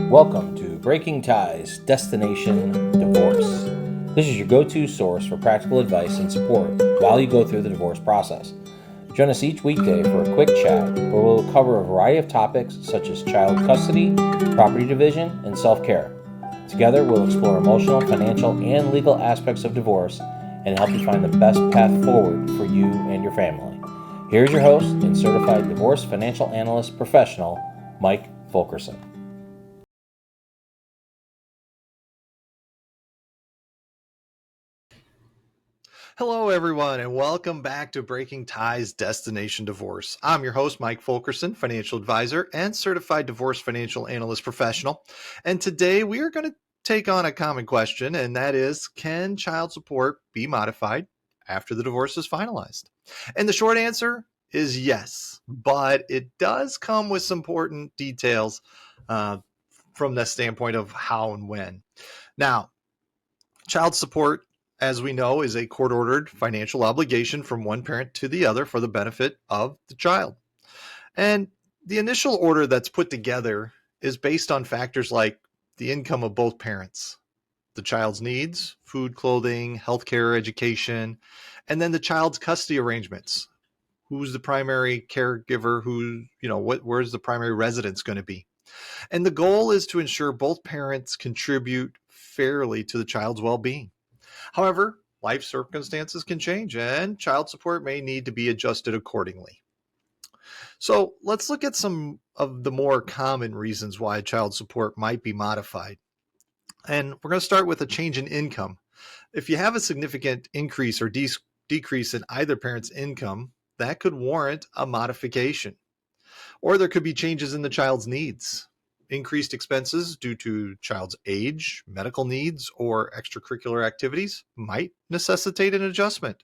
Welcome to Breaking Ties, Destination Divorce. This is your go-to source for practical advice and support while you go through the divorce process. Join us each weekday for a quick chat where we'll cover a variety of topics such as child custody, property division, and self-care. Together, we'll explore emotional, financial, and legal aspects of divorce and help you find the best path forward for you and your family. Here's your host and Certified Divorce Financial Analyst professional, Mike Fulkerson. Hello, everyone, and welcome back to Breaking Ties, Destination Divorce. I'm your host, Mike Fulkerson, financial advisor and certified divorce financial analyst professional. And today we are going to take on a common question, and that is, can child support be modified after the divorce is finalized? And the short answer is yes, but it does come with some important details from the standpoint of how and when. Now, child support, as we know, is a court-ordered financial obligation from one parent to the other for the benefit of the child. And the initial order that's put together is based on factors like the income of both parents, the child's needs, food, clothing, healthcare, education, and then the child's custody arrangements. Who's the primary caregiver? Where's the primary residence going to be? And the goal is to ensure both parents contribute fairly to the child's well-being. However, life circumstances can change and child support may need to be adjusted accordingly. So let's look at some of the more common reasons why child support might be modified. And we're going to start with a change in income. If you have a significant increase or decrease in either parent's income, that could warrant a modification. Or there could be changes in the child's needs. Increased expenses due to child's age, medical needs, or extracurricular activities might necessitate an adjustment.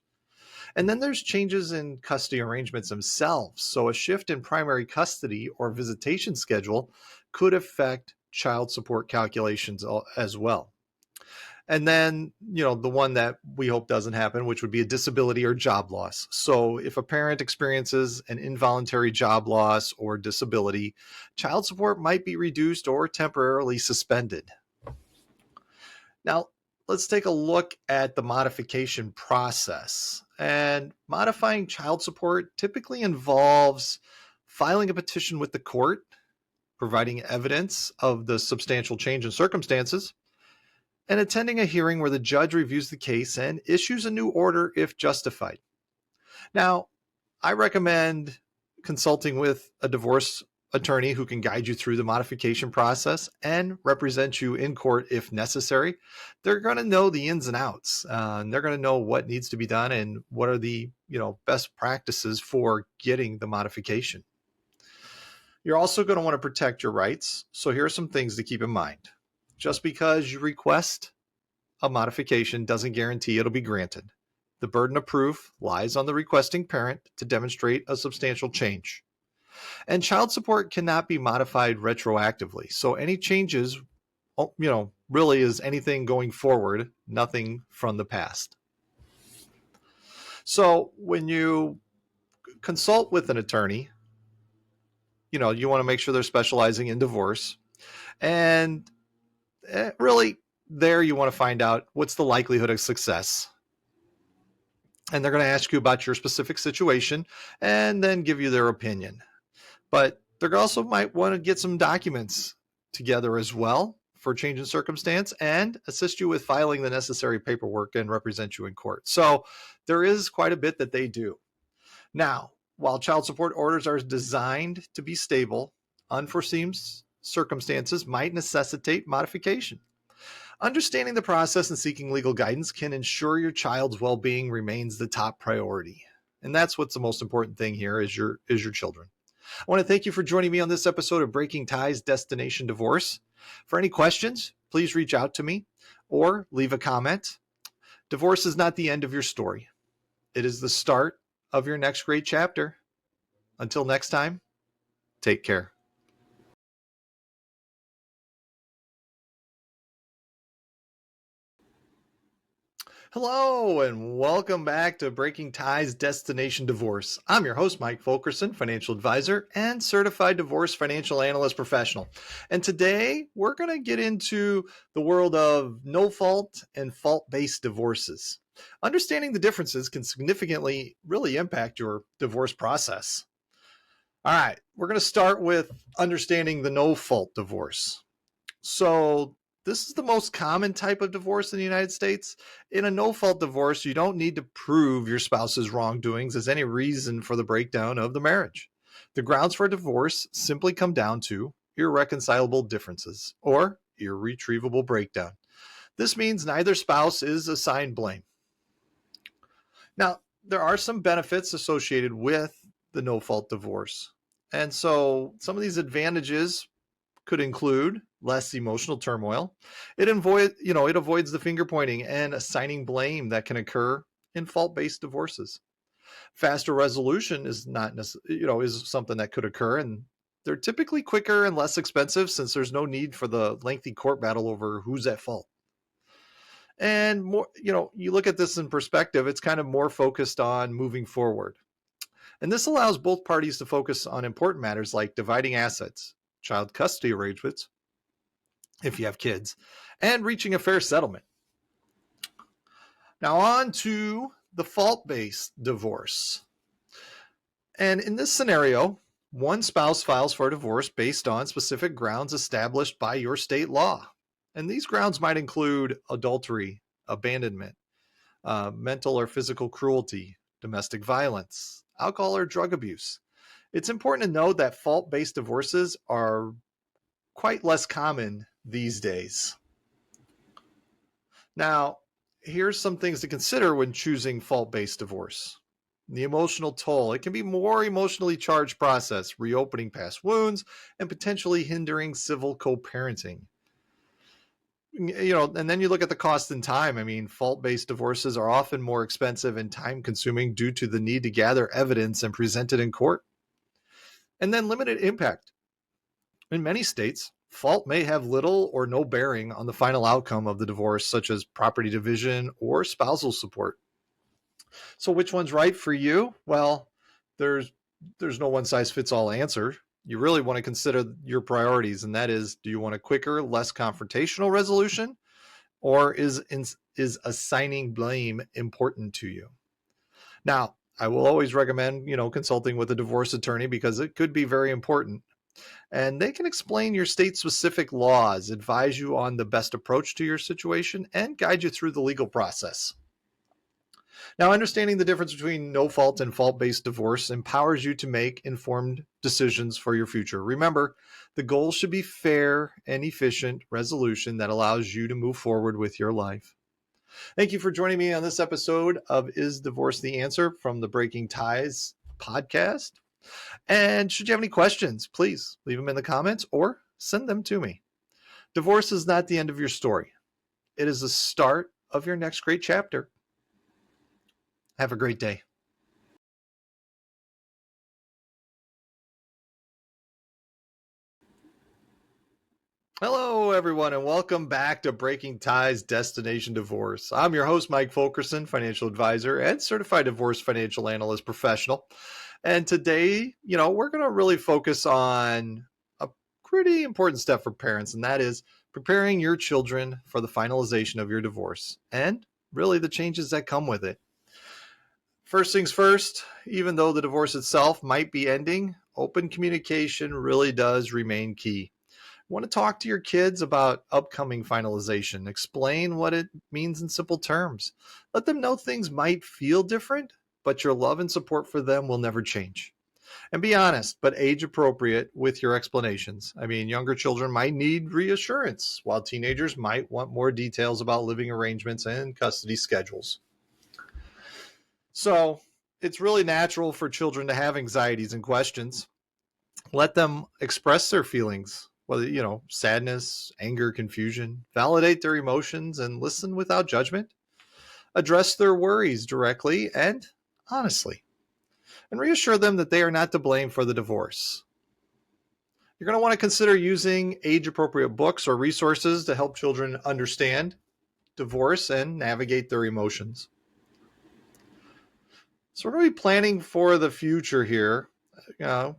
And then there's changes in custody arrangements themselves. So a shift in primary custody or visitation schedule could affect child support calculations as well. And then, the one that we hope doesn't happen, which would be a disability or job loss. So if a parent experiences an involuntary job loss or disability, child support might be reduced or temporarily suspended. Now, let's take a look at the modification process. And modifying child support typically involves filing a petition with the court, providing evidence of the substantial change in circumstances, and attending a hearing where the judge reviews the case and issues a new order if justified. Now, I recommend consulting with a divorce attorney who can guide you through the modification process and represent you in court if necessary. They're going to know the ins and outs. And they're going to know what needs to be done and what are the best practices for getting the modification. You're also going to want to protect your rights. So here are some things to keep in mind. Just because you request a modification doesn't guarantee it'll be granted. The burden of proof lies on the requesting parent to demonstrate a substantial change. And child support cannot be modified retroactively. So any changes, really is anything going forward, nothing from the past. So when you consult with an attorney, you want to make sure they're specializing in divorce. And really, there you want to find out what's the likelihood of success. And they're going to ask you about your specific situation and then give you their opinion. But they also might want to get some documents together as well for change in circumstance and assist you with filing the necessary paperwork and represent you in court. So there is quite a bit that they do. Now, while child support orders are designed to be stable, unforeseen circumstances might necessitate modification. Understanding the process and seeking legal guidance can ensure your child's well-being remains the top priority. And that's what's the most important thing here is your children. I want to thank you for joining me on this episode of Breaking Ties, Destination Divorce. For any questions, please reach out to me or leave a comment. Divorce is not the end of your story. It is the start of your next great chapter. Until next time, take care. Hello, and welcome back to Breaking Ties Destination Divorce. I'm your host, Mike Fulkerson, financial advisor and certified divorce financial analyst professional. And today we're going to get into the world of no fault and fault based divorces. Understanding the differences can significantly really impact your divorce process. All right, we're going to start with understanding the no fault divorce. So, this is the most common type of divorce in the United States. In a no fault divorce, you don't need to prove your spouse's wrongdoings as any reason for the breakdown of the marriage. The grounds for divorce simply come down to irreconcilable differences or irretrievable breakdown. This means neither spouse is assigned blame. Now, there are some benefits associated with the no fault divorce. And so, some of these advantages could include less emotional turmoil. It avoids the finger pointing and assigning blame that can occur in fault-based divorces. Faster resolution is not is something that could occur, and they're typically quicker and less expensive since there's no need for the lengthy court battle over who's at fault. And more, you look at this in perspective, it's kind of more focused on moving forward. And this allows both parties to focus on important matters like dividing assets, child custody arrangements, if you have kids, and reaching a fair settlement. Now, on to the fault based divorce. And in this scenario, one spouse files for divorce based on specific grounds established by your state law. And these grounds might include adultery, abandonment, mental or physical cruelty, domestic violence, alcohol or drug abuse. It's important to note that fault based divorces are quite less common these days. Now, here's some things to consider when choosing fault-based divorce. The emotional toll. It can be more emotionally charged process, reopening past wounds and potentially hindering civil co-parenting. And then you look at the cost and time. I mean, fault-based divorces are often more expensive and time-consuming due to the need to gather evidence and present it in court. And then limited impact. In many states, fault may have little or no bearing on the final outcome of the divorce, such as property division or spousal support. So which one's right for you? Well, there's no one size fits all answer. You really want to consider your priorities, and that is, do you want a quicker, less confrontational resolution, or is assigning blame important to you? Now, I will always recommend, consulting with a divorce attorney because it could be very important. And they can explain your state specific laws, advise you on the best approach to your situation, and guide you through the legal process. Now, understanding the difference between no fault and fault based divorce empowers you to make informed decisions for your future. Remember, the goal should be fair and efficient resolution that allows you to move forward with your life. Thank you for joining me on this episode of Is Divorce the Answer from the Breaking Ties podcast. And should you have any questions, please leave them in the comments or send them to me. Divorce is not the end of your story. It is the start of your next great chapter. Have a great day. Hello, everyone, and welcome back to Breaking Ties Destination Divorce. I'm your host, Mike Fulkerson, financial advisor and certified divorce financial analyst professional. And today, we're going to really focus on a pretty important step for parents, and that is preparing your children for the finalization of your divorce and really the changes that come with it. First things first, even though the divorce itself might be ending, open communication really does remain key. Want to talk to your kids about upcoming finalization. Explain what it means in simple terms. Let them know things might feel different, but your love and support for them will never change. And be honest, but age appropriate with your explanations. I mean, younger children might need reassurance, while teenagers might want more details about living arrangements and custody schedules. So it's really natural for children to have anxieties and questions. Let them express their feelings, whether, sadness, anger, confusion. Validate their emotions and listen without judgment. Address their worries directly and honestly. And reassure them that they are not to blame for the divorce. You're going to want to consider using age-appropriate books or resources to help children understand divorce and navigate their emotions. So we're going to be planning for the future here,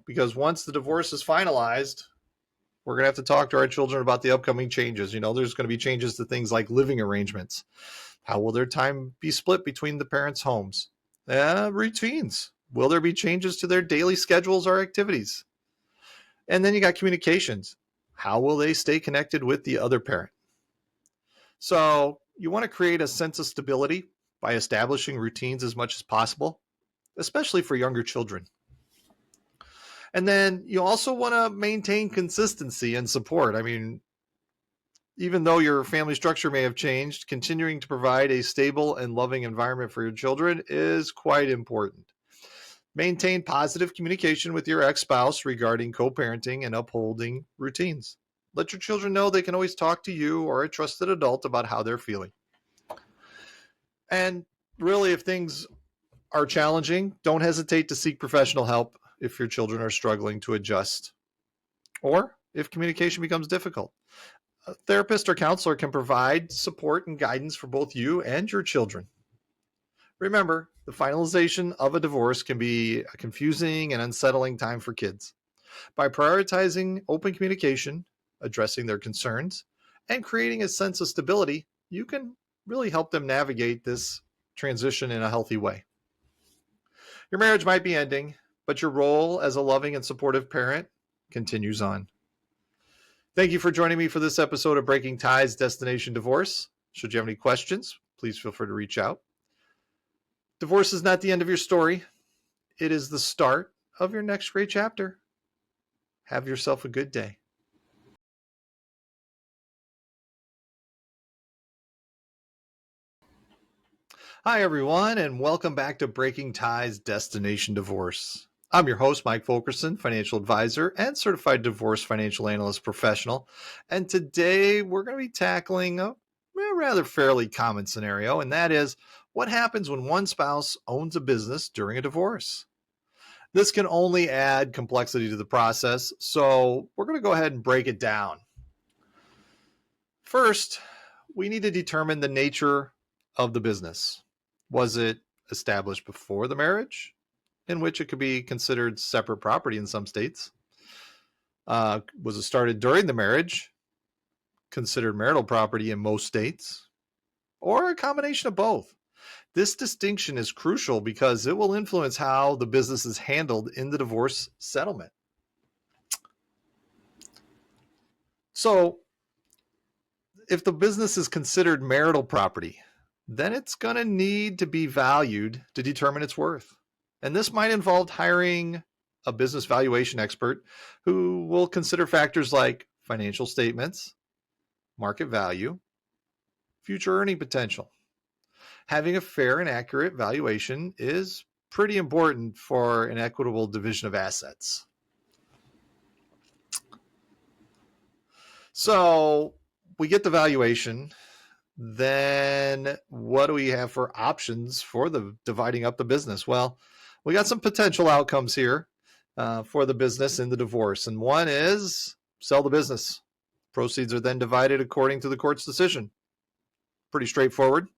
because once the divorce is finalized, we're going to have to talk to our children about the upcoming changes. There's going to be changes to things like living arrangements. How will their time be split between the parents' homes? Routines. Will there be changes to their daily schedules or activities? And then you got communications. How will they stay connected with the other parent? So you want to create a sense of stability by establishing routines as much as possible, especially for younger children. And then you also want to maintain consistency and support. Even though your family structure may have changed, continuing to provide a stable and loving environment for your children is quite important. Maintain positive communication with your ex-spouse regarding co-parenting and upholding routines. Let your children know they can always talk to you or a trusted adult about how they're feeling. And really, if things are challenging, don't hesitate to seek professional help if your children are struggling to adjust or if communication becomes difficult. A therapist or counselor can provide support and guidance for both you and your children. Remember, the finalization of a divorce can be a confusing and unsettling time for kids. By prioritizing open communication, addressing their concerns, and creating a sense of stability, you can really help them navigate this transition in a healthy way. Your marriage might be ending, but your role as a loving and supportive parent continues on. Thank you for joining me for this episode of Breaking Ties Destination Divorce. Should you have any questions, please feel free to reach out. Divorce is not the end of your story. It is the start of your next great chapter. Have yourself a good day. Hi, everyone, and welcome back to Breaking Ties Destination Divorce. I'm your host, Mike Fulkerson, financial advisor and certified divorce financial analyst professional. And today we're going to be tackling a rather fairly common scenario, and that is what happens when one spouse owns a business during a divorce. This can only add complexity to the process, so we're going to go ahead and break it down. First, we need to determine the nature of the business. Was it established before the marriage, in which it could be considered separate property in some states? Was it started during the marriage, considered marital property in most states, or a combination of both? This distinction is crucial because it will influence how the business is handled in the divorce settlement. So, if the business is considered marital property, then it's going to need to be valued to determine its worth. And this might involve hiring a business valuation expert who will consider factors like financial statements, market value, future earning potential. Having a fair and accurate valuation is pretty important for an equitable division of assets. So we get the valuation. Then what do we have for options for the dividing up the business? Well, we got some potential outcomes here for the business in the divorce. And one is sell the business. Proceeds are then divided according to the court's decision. Pretty straightforward.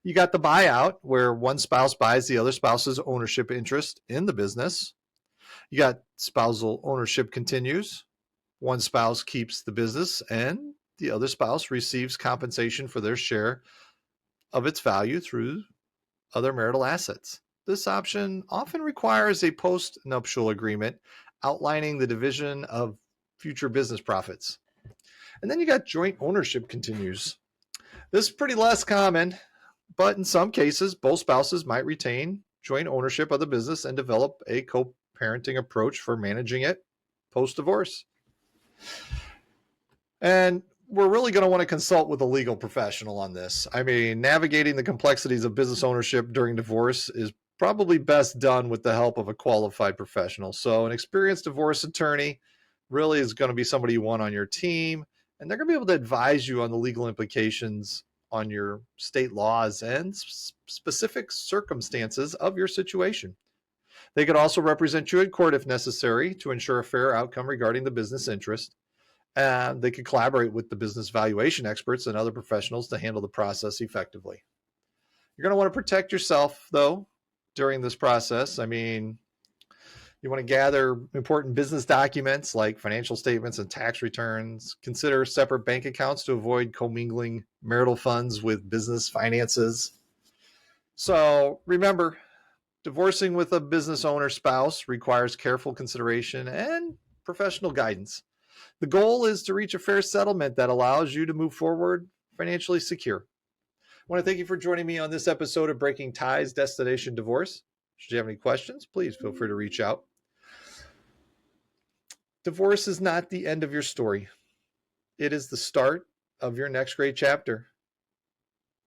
You got the buyout, where one spouse buys the other spouse's ownership interest in the business. You got spousal ownership continues. One spouse keeps the business and the other spouse receives compensation for their share of its value through other marital assets. This option often requires a post-nuptial agreement outlining the division of future business profits. And then you got joint ownership continues. This is pretty less common, but in some cases, both spouses might retain joint ownership of the business and develop a co-parenting approach for managing it post-divorce. And we're really going to want to consult with a legal professional on this. Navigating the complexities of business ownership during divorce is probably best done with the help of a qualified professional. So an experienced divorce attorney really is going to be somebody you want on your team, and they're going to be able to advise you on the legal implications on your state laws and specific circumstances of your situation. They could also represent you in court if necessary to ensure a fair outcome regarding the business interest. And they could collaborate with the business valuation experts and other professionals to handle the process effectively. You're going to want to protect yourself, though, during this process. I mean, you want to gather important business documents like financial statements and tax returns. Consider separate bank accounts to avoid commingling marital funds with business finances. So remember, divorcing with a business owner spouse requires careful consideration and professional guidance. The goal is to reach a fair settlement that allows you to move forward financially secure. I want to thank you for joining me on this episode of Breaking Ties Destination Divorce. Should you have any questions, please feel free to reach out. Divorce is not the end of your story. It is the start of your next great chapter.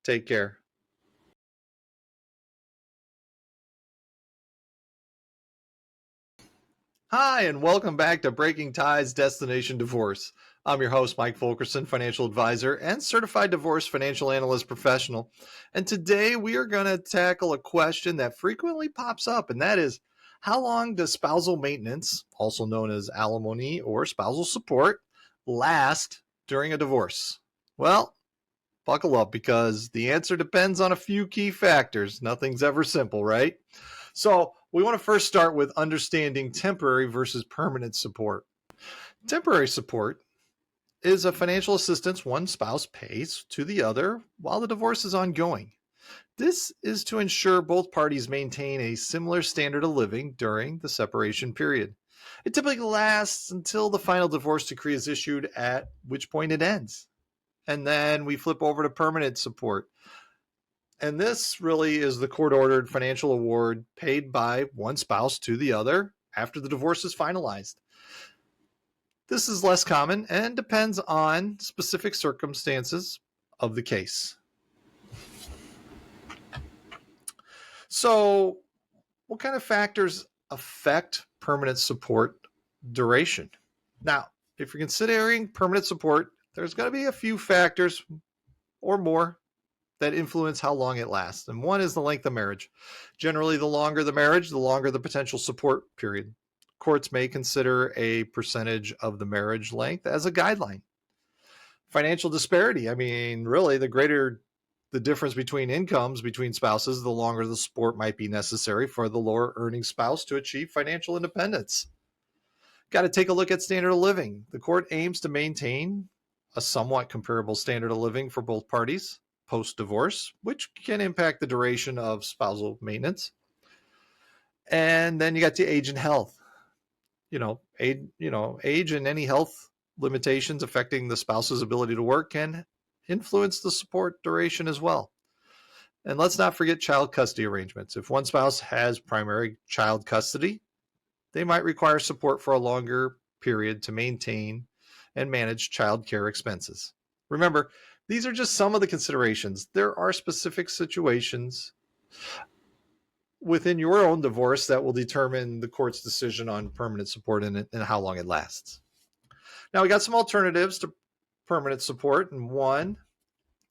Take care. Hi, and welcome back to Breaking Ties Destination Divorce. I'm your host, Mike Fulkerson, financial advisor and certified divorce financial analyst professional. And today we are going to tackle a question that frequently pops up, and that is, how long does spousal maintenance, also known as alimony or spousal support, last during a divorce? Well, buckle up because the answer depends on a few key factors. Nothing's ever simple, right? So we want to first start with understanding temporary versus permanent support. Temporary support is a financial assistance one spouse pays to the other while the divorce is ongoing. This is to ensure both parties maintain a similar standard of living during the separation period. It typically lasts until the final divorce decree is issued, at which point it ends. And then we flip over to permanent support. And this really is the court-ordered financial award paid by one spouse to the other after the divorce is finalized. This is less common and depends on specific circumstances of the case. So, what kind of factors affect permanent support duration? Now, if you're considering permanent support, there's going to be a few factors or more that influence how long it lasts. And one is the length of marriage. Generally, the longer the marriage, the longer the potential support period. Courts may consider a percentage of the marriage length as a guideline. Financial disparity. I mean, really, the greater the difference between incomes between spouses, the longer the support might be necessary for the lower earning spouse to achieve financial independence. Got to take a look at standard of living. The court aims to maintain a somewhat comparable standard of living for both parties post-divorce, which can impact the duration of spousal maintenance. And then you got the age and health. Age and any health limitations affecting the spouse's ability to work can influence the support duration as well. And let's not forget child custody arrangements. If one spouse has primary child custody, they might require support for a longer period to maintain and manage child care expenses. Remember, these are just some of the considerations. There are specific situations within your own divorce that will determine the court's decision on permanent support and how long it lasts. Now, we got some alternatives to permanent support, and one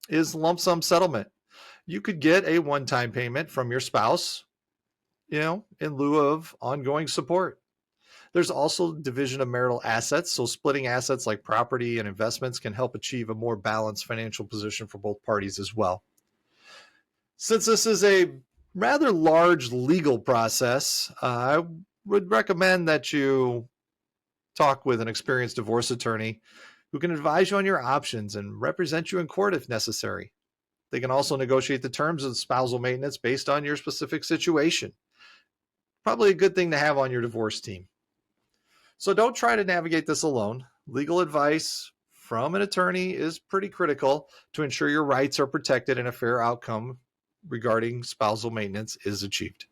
is lump sum settlement. You could get a one-time payment from your spouse, in lieu of ongoing support. There's also division of marital assets. So splitting assets like property and investments can help achieve a more balanced financial position for both parties as well. Since this is a rather large legal process, I would recommend that you talk with an experienced divorce attorney who can advise you on your options and represent you in court if necessary. They can also negotiate the terms of spousal maintenance based on your specific situation. Probably a good thing to have on your divorce team. So don't try to navigate this alone. Legal advice from an attorney is pretty critical to ensure your rights are protected and a fair outcome regarding spousal maintenance is achieved.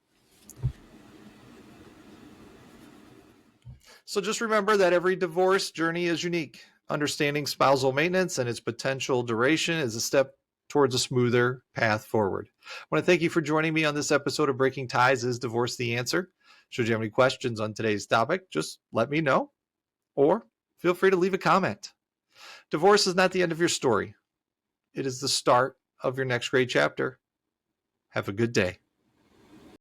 So just remember that every divorce journey is unique. Understanding spousal maintenance and its potential duration is a step towards a smoother path forward. I want to thank you for joining me on this episode of Breaking Ties Is Divorce the Answer? Should you have any questions on today's topic, just let me know or feel free to leave a comment. Divorce is not the end of your story. It is the start of your next great chapter. Have a good day.